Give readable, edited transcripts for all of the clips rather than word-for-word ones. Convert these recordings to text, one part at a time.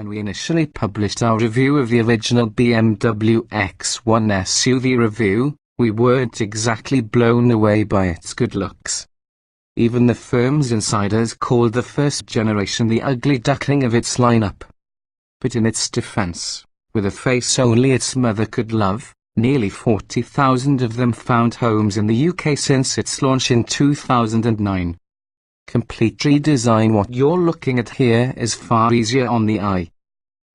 When we initially published our review of the original BMW X1 SUV review, we weren't exactly blown away by its good looks. Even the firm's insiders called the first generation the ugly duckling of its lineup. But in its defense, with a face only its mother could love, nearly 40,000 of them found homes in the UK since its launch in 2009. Complete redesign. What you're looking at here is far easier on the eye.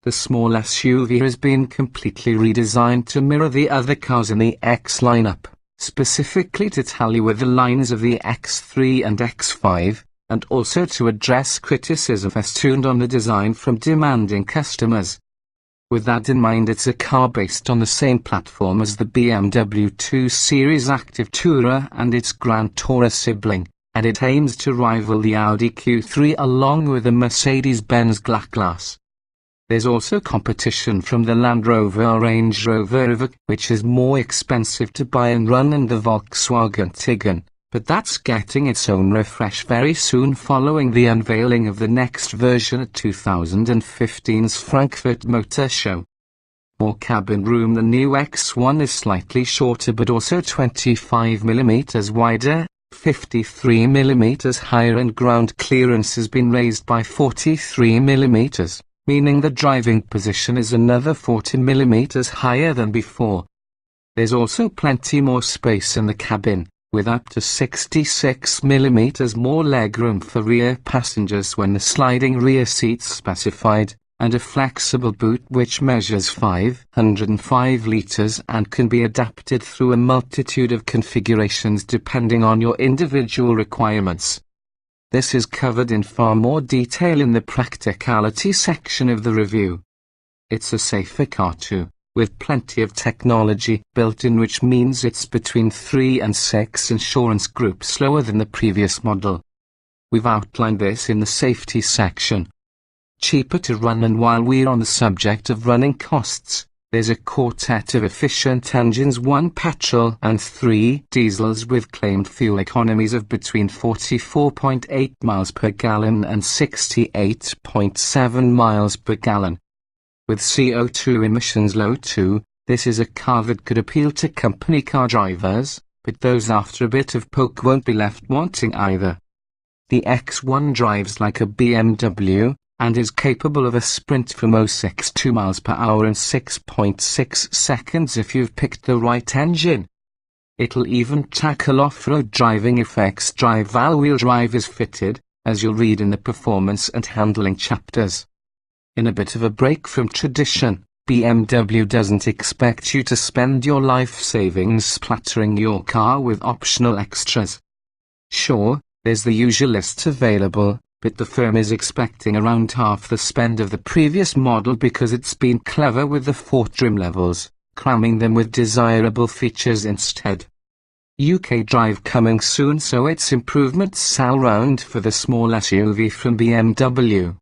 The small SUV has been completely redesigned to mirror the other cars in the X lineup, specifically to tally with the lines of the X3 and X5, and also to address criticism festooned on the design from demanding customers. With that in mind, it's a car based on the same platform as the BMW 2 Series Active Tourer and its Grand Tourer sibling, and it aims to rival the Audi Q3 along with the Mercedes-Benz Glass. There's also competition from the Land Rover or Range Rover Evoque, which is more expensive to buy and run, and the Volkswagen Tiguan, but that's getting its own refresh very soon following the unveiling of the next version at 2015's Frankfurt Motor Show. More cabin room. The new X1 is slightly shorter but also 25mm wider, 53mm higher, and ground clearance has been raised by 43mm, meaning the driving position is another 40mm higher than before. There's also plenty more space in the cabin, with up to 66mm more legroom for rear passengers when the sliding rear seats specified, and a flexible boot which measures 505 litres and can be adapted through a multitude of configurations depending on your individual requirements. This is covered in far more detail in the Practicality section of the review. It's a safer car too, with plenty of technology built in, which means it's between 3 and 6 insurance groups lower than the previous model. We've outlined this in the safety section. Cheaper to run. And while we're on the subject of running costs, there's a quartet of efficient engines, 1 petrol and 3 diesels, with claimed fuel economies of between 44.8 miles per gallon and 68.7 miles per gallon. With CO2 emissions low too, this is a car that could appeal to company car drivers, but those after a bit of poke won't be left wanting either. The X1 drives like a BMW, and is capable of a sprint from 0-62 miles per hour in 6.6 seconds if you've picked the right engine. It'll even tackle off-road driving if xDrive all-wheel drive is fitted, as you'll read in the performance and handling chapters. In a bit of a break from tradition, BMW doesn't expect you to spend your life savings splattering your car with optional extras. Sure, there's the usual list available, but the firm is expecting around half the spend of the previous model because it's been clever with the 4 trim levels, cramming them with desirable features instead. UK Drive coming soon, so its improvements all round for the small SUV from BMW.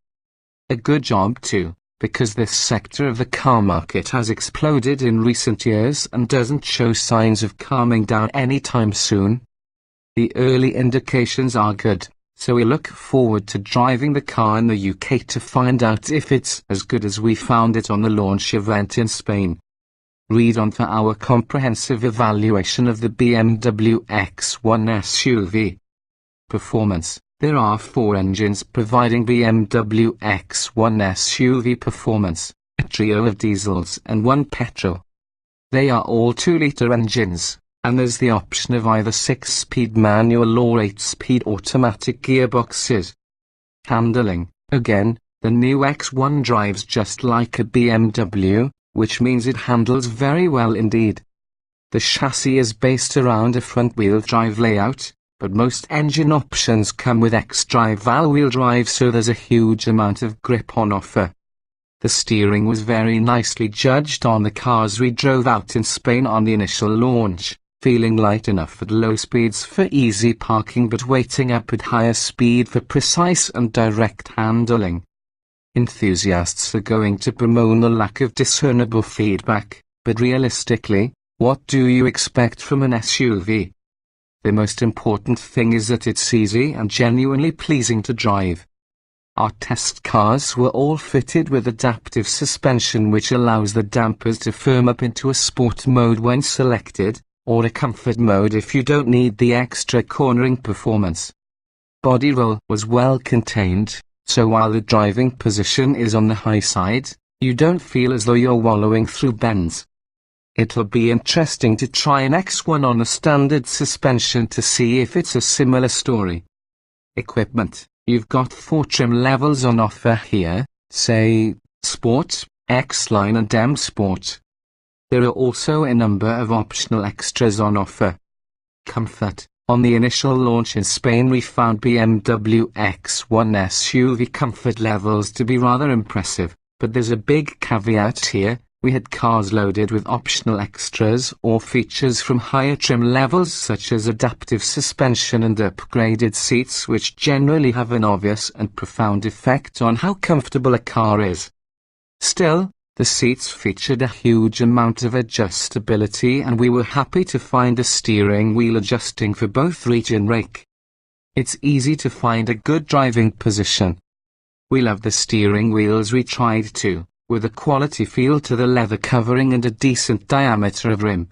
A good job too, because this sector of the car market has exploded in recent years and doesn't show signs of calming down anytime soon. The early indications are good, so we look forward to driving the car in the UK to find out if it's as good as we found it on the launch event in Spain. Read on for our comprehensive evaluation of the BMW X1 SUV. Performance. There are 4 engines providing BMW X1 SUV performance, a trio of diesels and 1 petrol. They are all 2-litre engines, and there's the option of either 6-speed manual or 8-speed automatic gearboxes. Handling. Again, the new X1 drives just like a BMW, which means it handles very well indeed. The chassis is based around a front-wheel drive layout, but most engine options come with xDrive all-wheel drive, so there's a huge amount of grip on offer. The steering was very nicely judged on the cars we drove out in Spain on the initial launch, feeling light enough at low speeds for easy parking but weighting up at higher speed for precise and direct handling. Enthusiasts are going to bemoan the lack of discernible feedback, but realistically, what do you expect from an SUV? The most important thing is that it's easy and genuinely pleasing to drive. Our test cars were all fitted with adaptive suspension, which allows the dampers to firm up into a sport mode when selected, or a comfort mode if you don't need the extra cornering performance. Body roll was well contained, so while the driving position is on the high side, you don't feel as though you're wallowing through bends. It'll be interesting to try an X1 on a standard suspension to see if it's a similar story. Equipment. You've got 4 trim levels on offer here, say, Sport, X-Line and M Sport. There are also a number of optional extras on offer. Comfort. On the initial launch in Spain we found BMW X1 SUV comfort levels to be rather impressive, but there's a big caveat here. We had cars loaded with optional extras or features from higher trim levels such as adaptive suspension and upgraded seats, which generally have an obvious and profound effect on how comfortable a car is. Still, the seats featured a huge amount of adjustability, and we were happy to find a steering wheel adjusting for both reach and rake. It's easy to find a good driving position. We love the steering wheels we tried too, with a quality feel to the leather covering and a decent diameter of rim.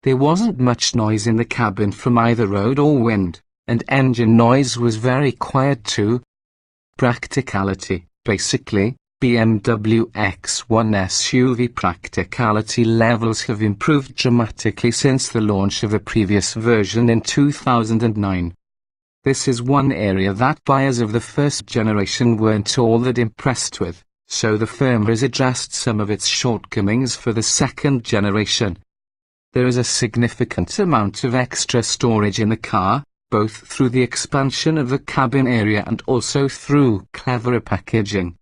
There wasn't much noise in the cabin from either road or wind, and engine noise was very quiet too. Practicality. Basically, BMW X1 SUV practicality levels have improved dramatically since the launch of a previous version in 2009. This is one area that buyers of the first generation weren't all that impressed with, so the firm has addressed some of its shortcomings for the second generation. There is a significant amount of extra storage in the car, both through the expansion of the cabin area and also through cleverer packaging.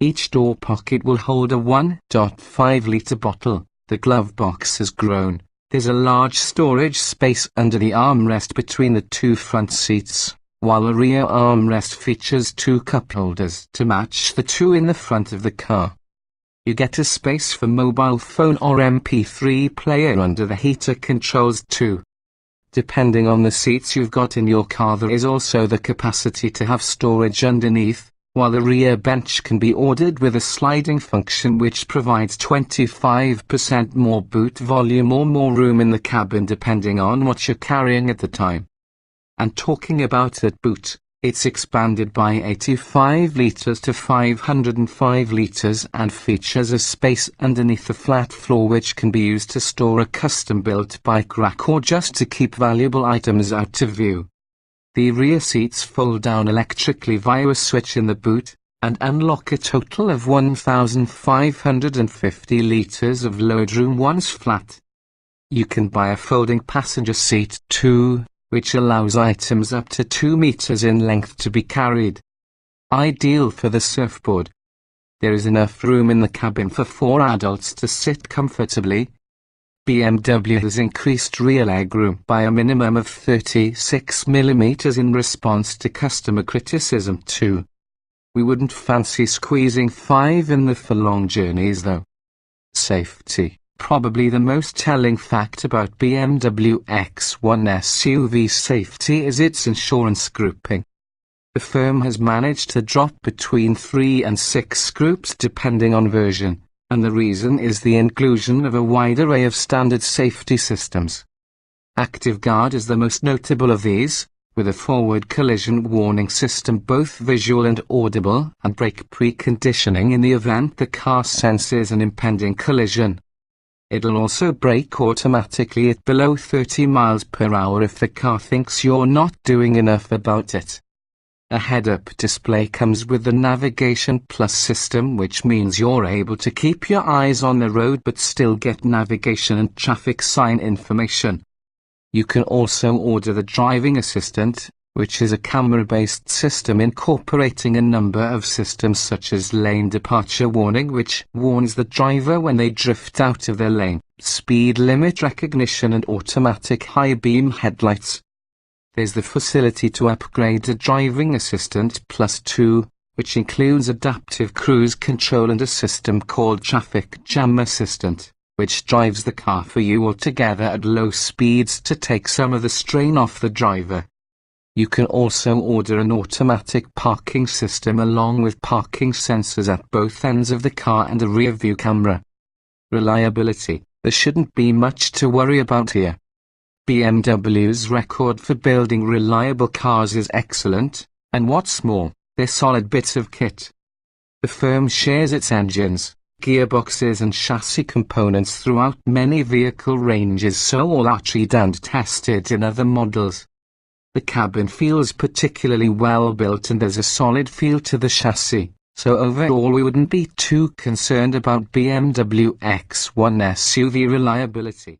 Each door pocket will hold a 1.5-litre bottle. The glove box has grown. There's a large storage space under the armrest between the 2 front seats, while the rear armrest features 2 cup holders to match the 2 in the front of the car. You get a space for mobile phone or MP3 player under the heater controls too. Depending on the seats you've got in your car, there is also the capacity to have storage underneath, while the rear bench can be ordered with a sliding function which provides 25% more boot volume or more room in the cabin depending on what you're carrying at the time. And talking about that boot, it's expanded by 85 litres to 505 litres and features a space underneath the flat floor which can be used to store a custom-built bike rack or just to keep valuable items out of view. The rear seats fold down electrically via a switch in the boot, and unlock a total of 1,550 litres of load room once flat. You can buy a folding passenger seat too, which allows items up to 2 meters in length to be carried. Ideal for the surfboard. There is enough room in the cabin for 4 adults to sit comfortably. BMW has increased rear legroom by a minimum of 36 mm in response to customer criticism too. We wouldn't fancy squeezing 5 in there for long journeys though. Safety. Probably the most telling fact about BMW X1 SUV safety is its insurance grouping. The firm has managed to drop between 3 and 6 groups depending on version, and the reason is the inclusion of a wide array of standard safety systems. Active Guard is the most notable of these, with a forward collision warning system both visual and audible, and brake preconditioning in the event the car senses an impending collision. It'll also brake automatically at below 30 miles per hour if the car thinks you're not doing enough about it. A head-up display comes with the Navigation Plus system, which means you're able to keep your eyes on the road but still get navigation and traffic sign information. You can also order the Driving Assistant, which is a camera-based system incorporating a number of systems such as lane departure warning, which warns the driver when they drift out of their lane, speed limit recognition and automatic high-beam headlights. There's the facility to upgrade to Driving Assistant Plus 2, which includes adaptive cruise control and a system called Traffic Jam Assistant, which drives the car for you altogether at low speeds to take some of the strain off the driver. You can also order an automatic parking system along with parking sensors at both ends of the car and a rear view camera. Reliability: there shouldn't be much to worry about here. BMW's record for building reliable cars is excellent, and what's more, they're solid bits of kit. The firm shares its engines, gearboxes and chassis components throughout many vehicle ranges, so all are tried and tested in other models. The cabin feels particularly well built and there's a solid feel to the chassis, so overall we wouldn't be too concerned about BMW X1 SUV reliability.